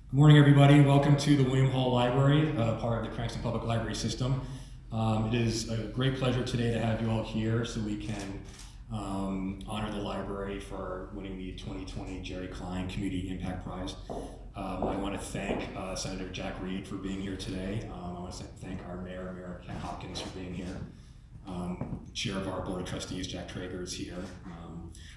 Good morning, everybody. Welcome to the William Hall Library, part of the Cranston Public Library System. It is a great pleasure today to have you all here so we can honor the library for winning the 2020 Jerry Klein Community Impact Prize. I want to thank Senator Jack Reed for being here today. I want to thank our Mayor, Mayor Ken Hopkins, for being here. Chair of our Board of Trustees, Jack Traeger, is here.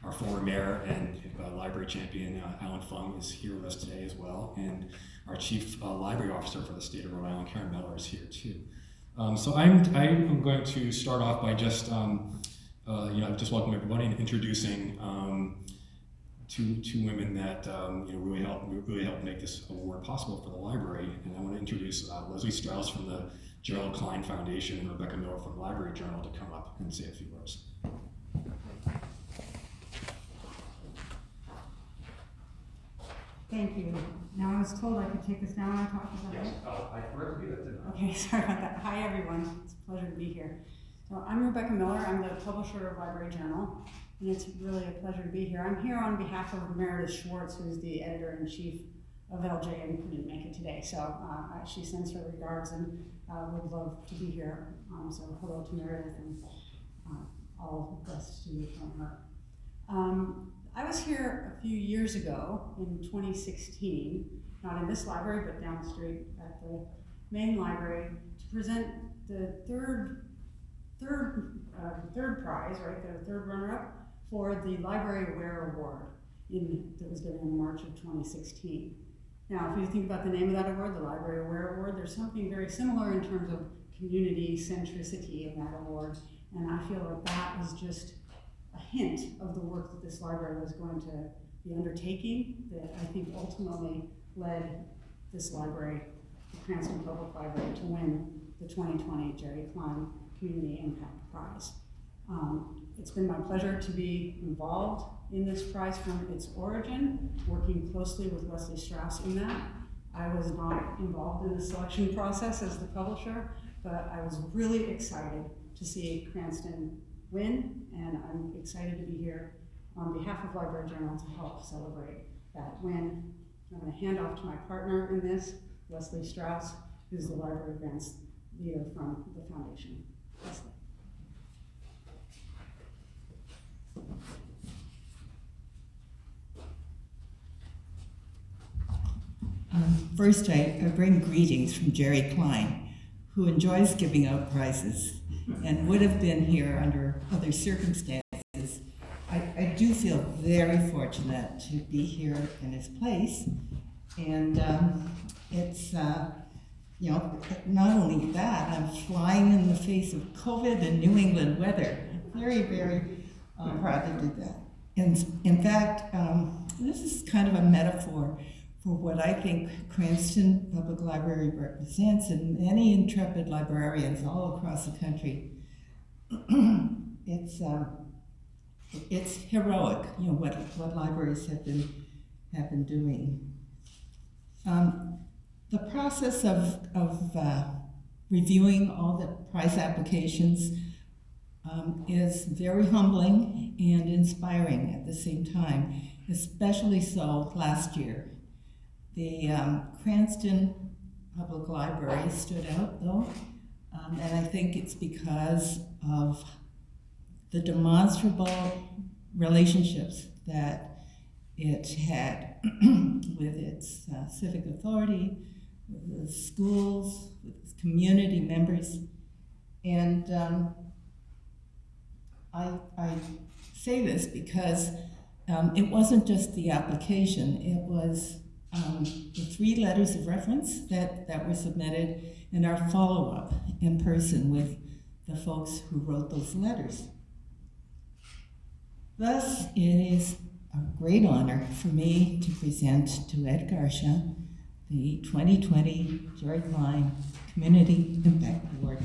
Our former mayor and library champion, Alan Fong, is here with us today as well. And our chief library officer for the state of Rhode Island, Karen Miller, is here too. So I'm going to start off by just, just welcome everybody and introducing two women that really helped make this award possible for the library. And I want to introduce Leslie Strauss from the Gerald Klein Foundation and Rebecca Miller from the Library Journal to come up and say a few words. Thank you. Now I was told I could take this down and talk about it. Yes, I forgot to do that, didn't I? Okay, sorry about that. Hi everyone, it's a pleasure to be here. So I'm Rebecca Miller, I'm the publisher of Library Journal, and it's really a pleasure to be here. I'm here on behalf of Meredith Schwartz, who's the editor-in-chief of LJ and couldn't make it today. So she sends her regards and would love to be here. So hello to Meredith and all the best to you from her. I was here a few years ago in 2016, not in this library, but down the street at the main library, to present the third prize, right, the third runner-up for the Library Aware Award that was given in March of 2016. Now, if you think about the name of that award, the Library Aware Award, there's something very similar in terms of community centricity in that award, and I feel like that was just a hint of the work that this library was going to be undertaking that I think ultimately led this library, the Cranston Public Library, to win the 2020 Jerry Klein Community Impact Prize. It's been my pleasure to be involved in this prize from its origin, working closely with Leslie Strauss in that. I was not involved in the selection process as the publisher, but I was really excited to see Cranston win, and I'm excited to be here on behalf of Library Journal to help celebrate that win. I'm going to hand off to my partner in this, Leslie Strauss, who's the library grants leader from the foundation. Leslie. First, I bring greetings from Jerry Klein, who enjoys giving out prizes and would have been here under other circumstances. I do feel very fortunate to be here in his place, and it's not only that, I'm flying in the face of COVID and New England weather. Very, very proud to do that. And in fact, this is kind of a metaphor for what I think Cranston Public Library represents, and many intrepid librarians all across the country. It's heroic, what libraries have been doing. The process of reviewing all the prize applications is very humbling and inspiring at the same time, especially so last year. The Cranston Public Library stood out though, and I think it's because of the demonstrable relationships that it had with its civic authority, with the schools, with its community members. And I say this because it wasn't just the application, it was the 3 letters of reference that were submitted and our follow-up in person with the folks who wrote those letters. Thus, it is a great honor for me to present to Ed Garcia the 2020 Jerry Klein Community Impact Award.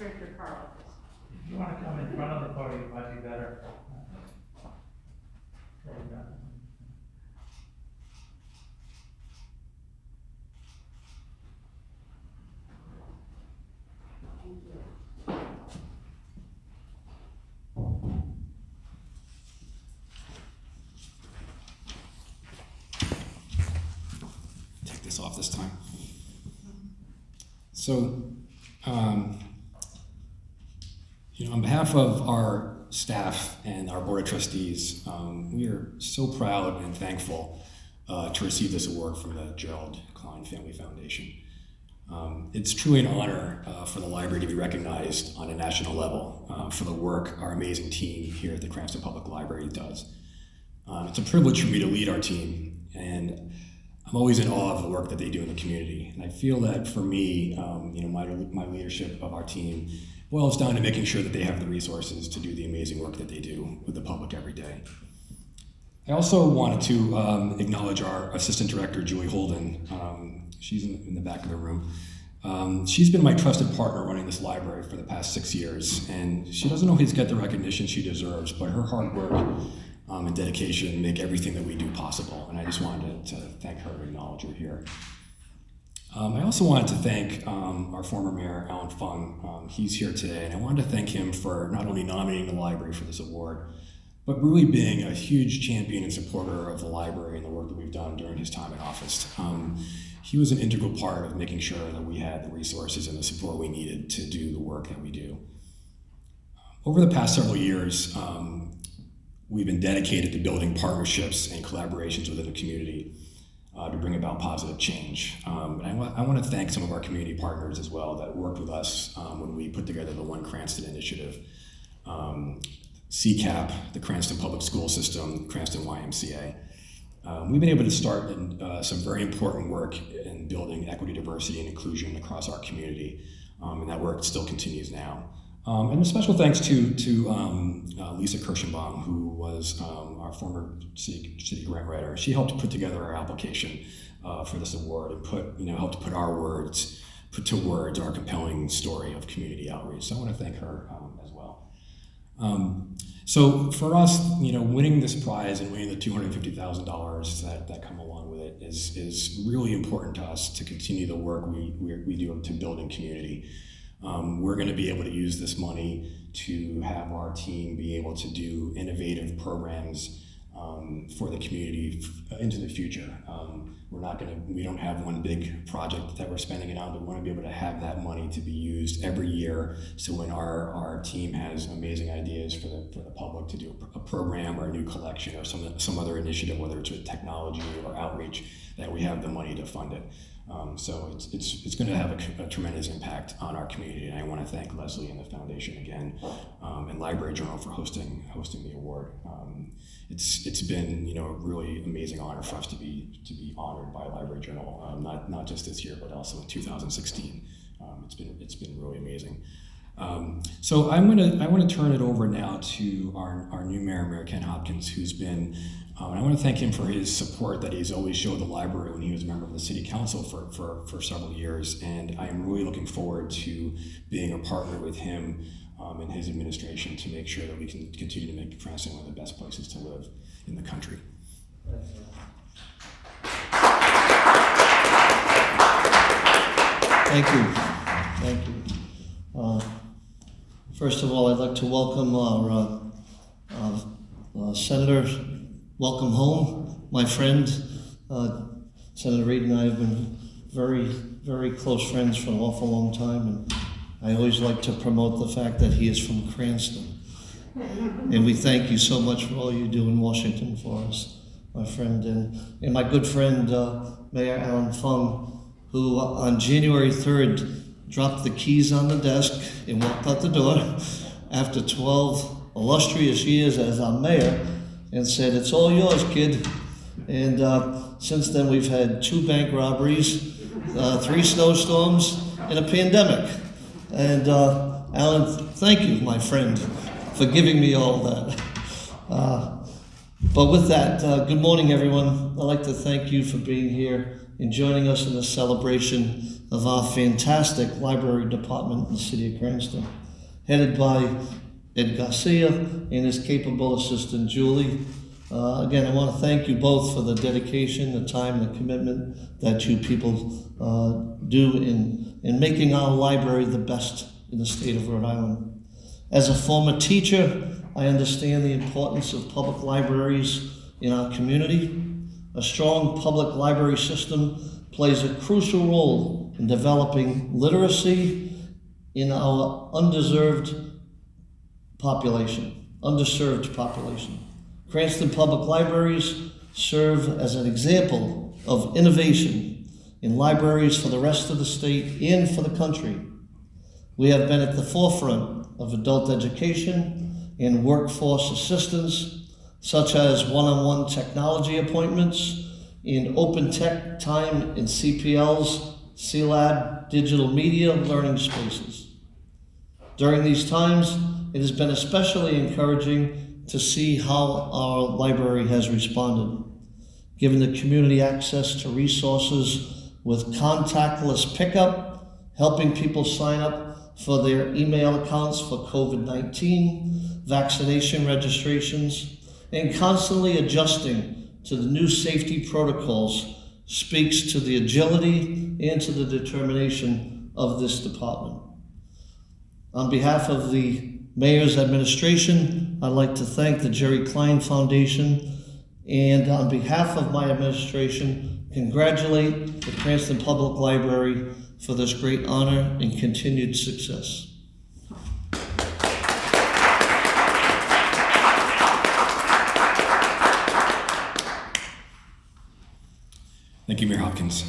straight for Carl. If you want to come in front of the podium, it might be better. There you go. Take this off this time. So, on behalf of our staff and our board of trustees, we are so proud and thankful to receive this award from the Gerald Klein Family Foundation. It's truly an honor for the library to be recognized on a national level for the work our amazing team here at the Cranston Public Library does. It's a privilege for me to lead our team, and I'm always in awe of the work that they do in the community. And I feel that for me, my leadership of our team boils down to making sure that they have the resources to do the amazing work that they do with the public every day. I also wanted to acknowledge our Assistant Director, Julie Holden. She's in the back of the room. She's been my trusted partner running this library for the past 6 years, and she doesn't always get the recognition she deserves, but her hard work and dedication make everything that we do possible, and I just wanted to thank her and acknowledge her here. I also wanted to thank our former mayor, Alan Fong. He's here today, and I wanted to thank him for not only nominating the library for this award, but really being a huge champion and supporter of the library and the work that we've done during his time in office. He was an integral part of making sure that we had the resources and the support we needed to do the work that we do. Over the past several years, we've been dedicated to building partnerships and collaborations within the community to bring about positive change. And I want to thank some of our community partners as well that worked with us when we put together the One Cranston initiative. CCAP, the Cranston Public School System, Cranston YMCA. We've been able to start some very important work in building equity, diversity, and inclusion across our community, and that work still continues now. And a special thanks to Lisa Kirschenbaum, who was our former city grant writer. She helped put together our application for this award and helped put to words our compelling story of community outreach. So I want to thank her as well. So for us, winning this prize and winning the $250,000 that come along with it is really important to us to continue the work we do to building community. We're going to be able to use this money to have our team be able to do innovative programs for the community into the future. We don't have one big project that we're spending it on, but we want to be able to have that money to be used every year. So when our team has amazing ideas for the public to do a program or a new collection or some other initiative, whether it's with technology or outreach, that we have the money to fund it. So it's going to have a tremendous impact on our community, and I want to thank Leslie and the foundation again, and Library Journal for hosting the award. It's been a really amazing honor for us to be honored by Library Journal, not just this year but also in 2016. It's been really amazing. So I want to turn it over now to our new mayor, Mayor Ken Hopkins, who's been. And I want to thank him for his support that he's always showed the library when he was a member of the city council for several years. And I am really looking forward to being a partner with him and his administration to make sure that we can continue to make Cranston one of the best places to live in the country. Thank you. First of all, I'd like to welcome our Senator. Welcome home, my friend. Senator Reid and I have been very, very close friends for an awful long time, and I always like to promote the fact that he is from Cranston. And we thank you so much for all you do in Washington for us, my friend. And my good friend, Mayor Alan Fong, who on January 3rd dropped the keys on the desk and walked out the door after 12 illustrious years as our mayor, and said, "It's all yours, kid." And since then, we've had 2 bank robberies, 3 snowstorms, and a pandemic. And Alan, thank you, my friend, for giving me all that. But with that, good morning, everyone. I'd like to thank you for being here and joining us in the celebration of our fantastic library department in the city of Cranston, headed by Ed Garcia and his capable assistant, Julie. Again, I want to thank you both for the dedication, the time, the commitment that you people do in making our library the best in the state of Rhode Island. As a former teacher, I understand the importance of public libraries in our community. A strong public library system plays a crucial role in developing literacy in our underserved population. Cranston Public Libraries serve as an example of innovation in libraries for the rest of the state and for the country. We have been at the forefront of adult education and workforce assistance, such as one-on-one technology appointments and open tech time in CPL's CLAB digital media learning spaces. During these times, it has been especially encouraging to see how our library has responded, giving the community access to resources with contactless pickup, helping people sign up for their email accounts for COVID-19, vaccination registrations, and constantly adjusting to the new safety protocols speaks to the agility and to the determination of this department. On behalf of the Mayor's administration, I'd like to thank the Jerry Klein Foundation, and on behalf of my administration, congratulate the Cranston Public Library for this great honor and continued success. Thank you, Mayor Hopkins.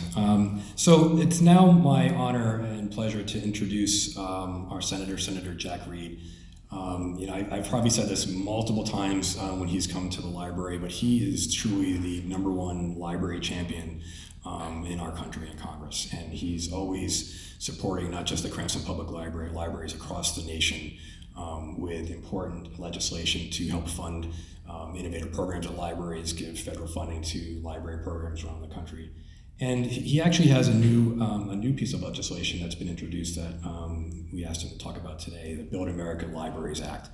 So it's now my honor and pleasure to introduce our Senator Jack Reed. I've probably said this multiple times when he's come to the library, but he is truly the #1 library champion in our country and Congress. And he's always supporting not just the Cranston Public Library, libraries across the nation with important legislation to help fund innovative programs at libraries, give federal funding to library programs around the country. And he actually has a new piece of legislation that's been introduced that we asked him to talk about today, the Build America Libraries Act.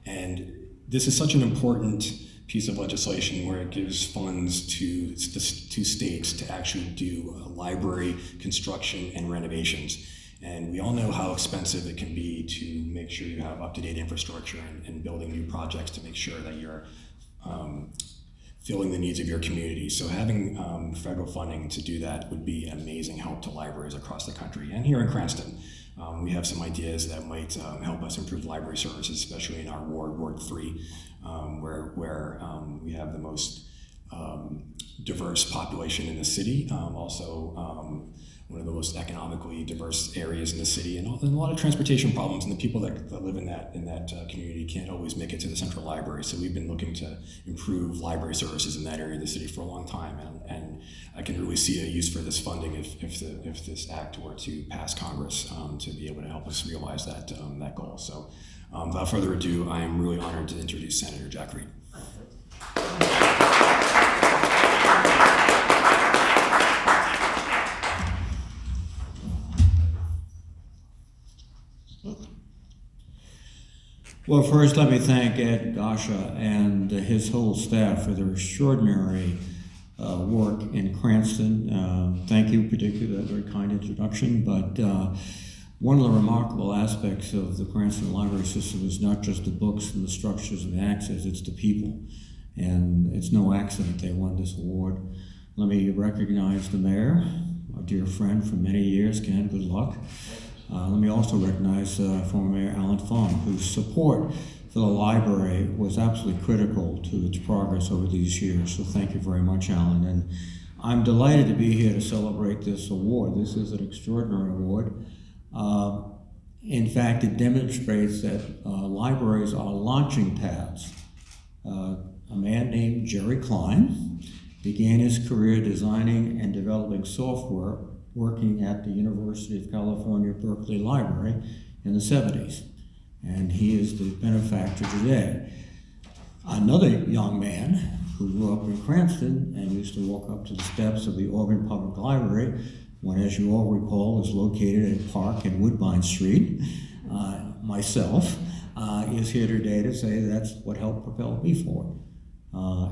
And this is such an important piece of legislation where it gives funds to states to actually do library construction and renovations. And we all know how expensive it can be to make sure you have up-to-date infrastructure and building new projects to make sure that you're filling the needs of your community. So having federal funding to do that would be an amazing help to libraries across the country. And here in Cranston, we have some ideas that might help us improve library services, especially in our Ward 3, where we have the most diverse population in the city. Also, one of the most economically diverse areas in the city, and a lot of transportation problems, and the people that live in that community can't always make it to the central library. So we've been looking to improve library services in that area of the city for a long time, and I can really see a use for this funding if this act were to pass Congress to be able to help us realize that goal. So without further ado, I am really honored to introduce Senator Jack Reed. Well, first let me thank Ed Gasha and his whole staff for their extraordinary work in Cranston. Thank you particularly for that very kind introduction, but one of the remarkable aspects of the Cranston library system is not just the books and the structures and the access, it's the people. And it's no accident they won this award. Let me recognize the mayor, our dear friend for many years. Ken, good luck. Let me also recognize former Mayor Alan Fong, whose support for the library was absolutely critical to its progress over these years. So thank you very much, Alan. And I'm delighted to be here to celebrate this award. This is an extraordinary award. In fact, it demonstrates that libraries are launching pads. A man named Jerry Klein began his career designing and developing software working at the University of California, Berkeley Library in the 70s. And he is the benefactor today. Another young man who grew up in Cranston and used to walk up to the steps of the Auburn Public Library, when, as you all recall, is located at Park and Woodbine Street, myself, is here today to say that's what helped propel me forward.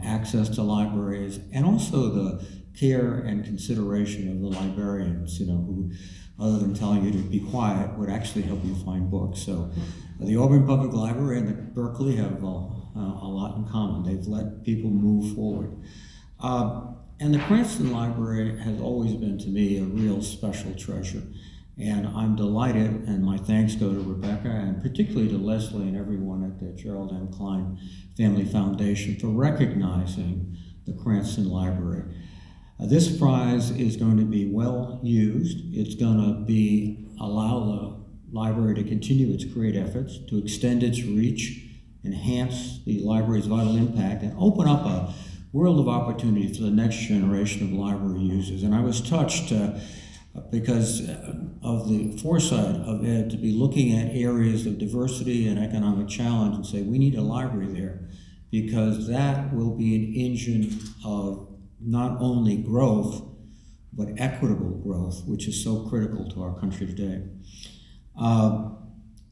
Access to libraries, and also the care and consideration of the librarians, who, other than telling you to be quiet, would actually help you find books. So the Auburn Public Library and the Berkeley have a lot in common. They've let people move forward. And the Cranston Library has always been, to me, a real special treasure. And I'm delighted, and my thanks go to Rebecca, and particularly to Leslie and everyone at the Gerald M. Klein Family Foundation for recognizing the Cranston Library. This prize is going to be well used. It's going to allow the library to continue its great efforts, to extend its reach, enhance the library's vital impact, and open up a world of opportunity for the next generation of library users. And I was touched because of the foresight of Ed to be looking at areas of diversity and economic challenge and say, we need a library there, because that will be an engine of not only growth, but equitable growth, which is so critical to our country today.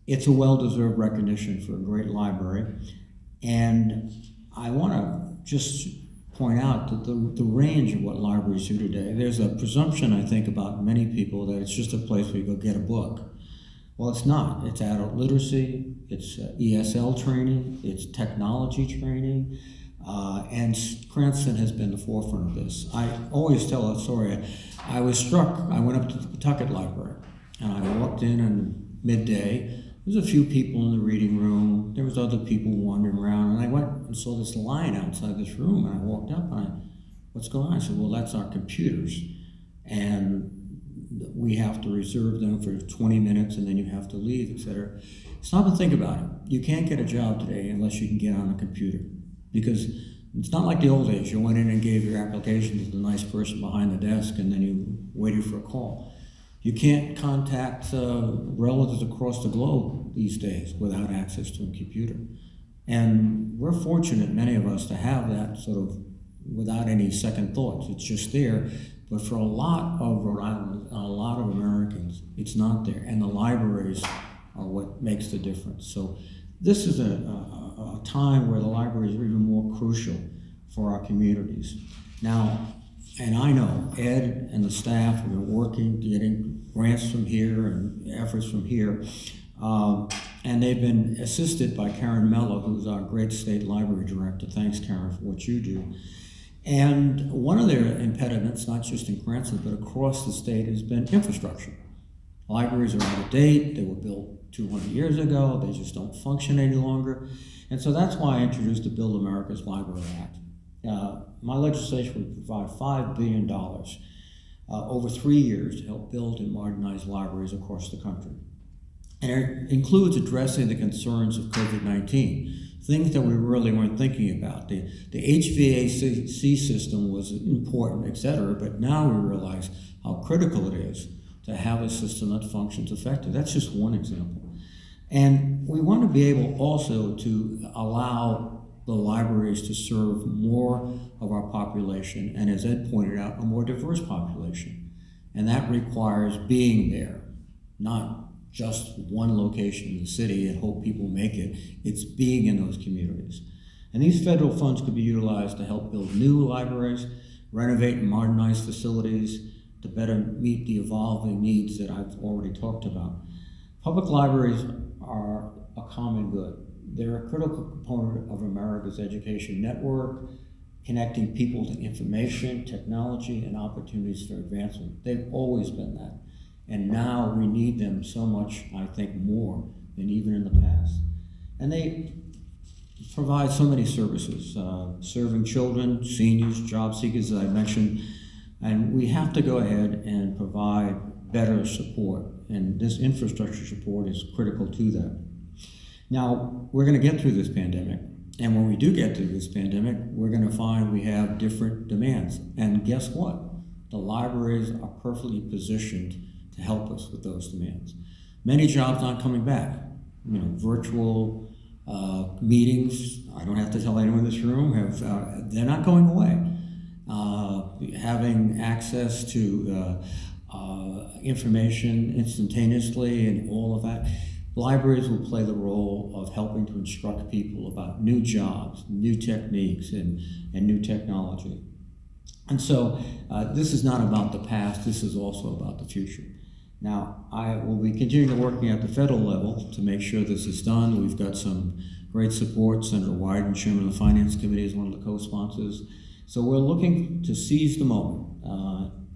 It's a well-deserved recognition for a great library. And I want to just point out that the range of what libraries do today, there's a presumption, I think, about many people that it's just a place where you go get a book. Well, it's not. It's adult literacy, it's ESL training, it's technology training, and Cranston has been the forefront of this. I always tell a story. I was struck. I went up to the Pawtucket Library, and I walked in on midday. There was a few people in the reading room. There was other people wandering around, and I went and saw this line outside this room, and I walked up, and what's going on? I said, well, that's our computers, and we have to reserve them for 20 minutes, and then you have to leave, etc. Stop and think about it. You can't get a job today unless you can get on a computer, because it's not like the old days. You went in and gave your application to the nice person behind the desk, and then you waited for a call. You can't contact relatives across the globe these days without access to a computer. And we're fortunate, many of us, to have that sort of without any second thoughts. It's just there. But for a lot of Rhode Island, a lot of Americans, it's not there. And the libraries are what makes the difference. So this is a time where the libraries are even more crucial for our communities. Now, and I know Ed and the staff have been working, getting grants from here and efforts from here. And they've been assisted by Karen Mello, who's our great state library director. Thanks, Karen, for what you do. And one of their impediments, not just in Cranston, but across the state, has been infrastructure. Libraries are out of date. They were built 200 years ago. They just don't function any longer. And so that's why I introduced the Build America's Library Act. My legislation would provide $5 billion over 3 years to help build and modernize libraries across the country. And it includes addressing the concerns of COVID-19, things that we really weren't thinking about. The HVAC system was important, et cetera, but now we realize how critical it is to have a system that functions effectively. That's just one example. And we want to be able also to allow the libraries to serve more of our population, and as Ed pointed out, a more diverse population. And that requires being there, not just one location in the city and hope people make it. It's being in those communities. And these federal funds could be utilized to help build new libraries, renovate and modernize facilities to better meet the evolving needs that I've already talked about. Public libraries are a common good. They're a critical component of America's education network, connecting people to information, technology, and opportunities for advancement. They've always been that. And now we need them so much, I think, more than even in the past. And they provide so many services, serving children, seniors, job seekers, as I mentioned. And we have to go ahead and provide better support. And this infrastructure support is critical to that. Now, we're going to get through this pandemic. And when we do get through this pandemic, we're going to find we have different demands. And guess what? The libraries are perfectly positioned to help us with those demands. Many jobs aren't coming back. Virtual Meetings, I don't have to tell anyone in this room, they're not going away. Having access to information instantaneously and all of that. Libraries will play the role of helping to instruct people about new jobs, new techniques, and new technology. And so this is not about the past, this is also about the future. Now, I will be continuing working at the federal level to make sure this is done. We've got some great support. Senator Wyden, Chairman of the Finance Committee, is one of the co-sponsors. So we're looking to seize the moment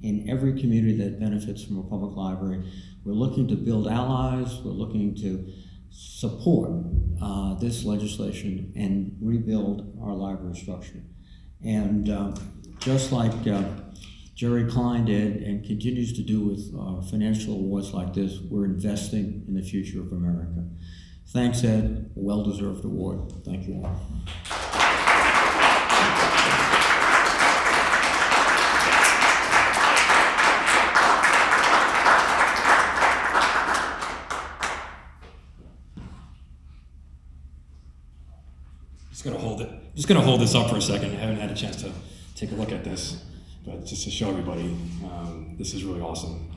in every community that benefits from a public library. We're looking to build allies. We're looking to support this legislation and rebuild our library structure. And just like Jerry Klein did and continues to do with financial awards like this, we're investing in the future of America. Thanks, Ed. A well-deserved award. Thank you all. Just gonna hold this up for a second. I haven't had a chance to take a look at this, but just to show everybody, this is really awesome.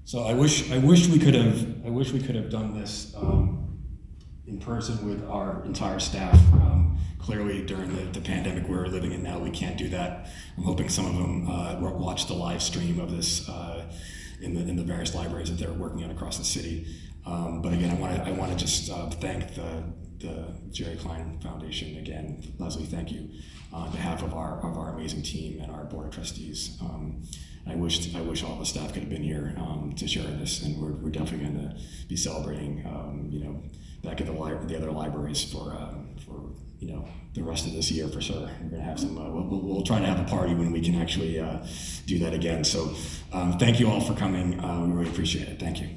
So I wish we could have done this in person with our entire staff. Clearly, during the pandemic we're living in now, we can't do that. I'm hoping some of them watch the live stream of this in the various libraries that they're working on across the city. But again, I want to just thank the Jerry Klein Foundation again. Leslie, thank you on behalf of our amazing team and our board of trustees. I wish all the staff could have been here to share this, and we're definitely going to be celebrating, back at the other libraries for the rest of this year for sure. We're going to have some. We'll try to have a party when we can actually do that again. So thank you all for coming. We really appreciate it. Thank you.